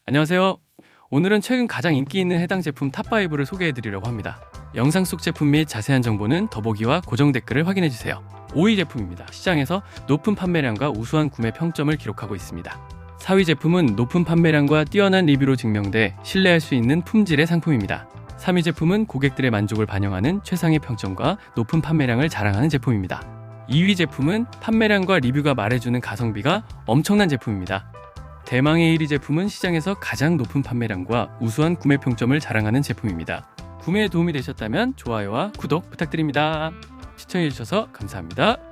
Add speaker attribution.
Speaker 1: 안녕하세요. 오늘은 최근 가장 인기 있는 해당 제품 탑5를 소개해 드리려고 합니다. 영상 속 제품 및 자세한 정보는 더보기와 고정 댓글을 확인해 주세요. 5위 제품입니다. 시장에서 높은 판매량과 우수한 구매 평점을 기록하고 있습니다. 4위 제품은 높은 판매량과 뛰어난 리뷰로 증명돼 신뢰할 수 있는 품질의 상품입니다. 3위 제품은 고객들의 만족을 반영하는 최상의 평점과 높은 판매량을 자랑하는 제품입니다. 2위 제품은 판매량과 리뷰가 말해주는 가성비가 엄청난 제품입니다. 대망의 1위 제품은 시장에서 가장 높은 판매량과 우수한 구매 평점을 자랑하는 제품입니다. 구매에 도움이 되셨다면 좋아요와 구독 부탁드립니다. 시청해주셔서 감사합니다.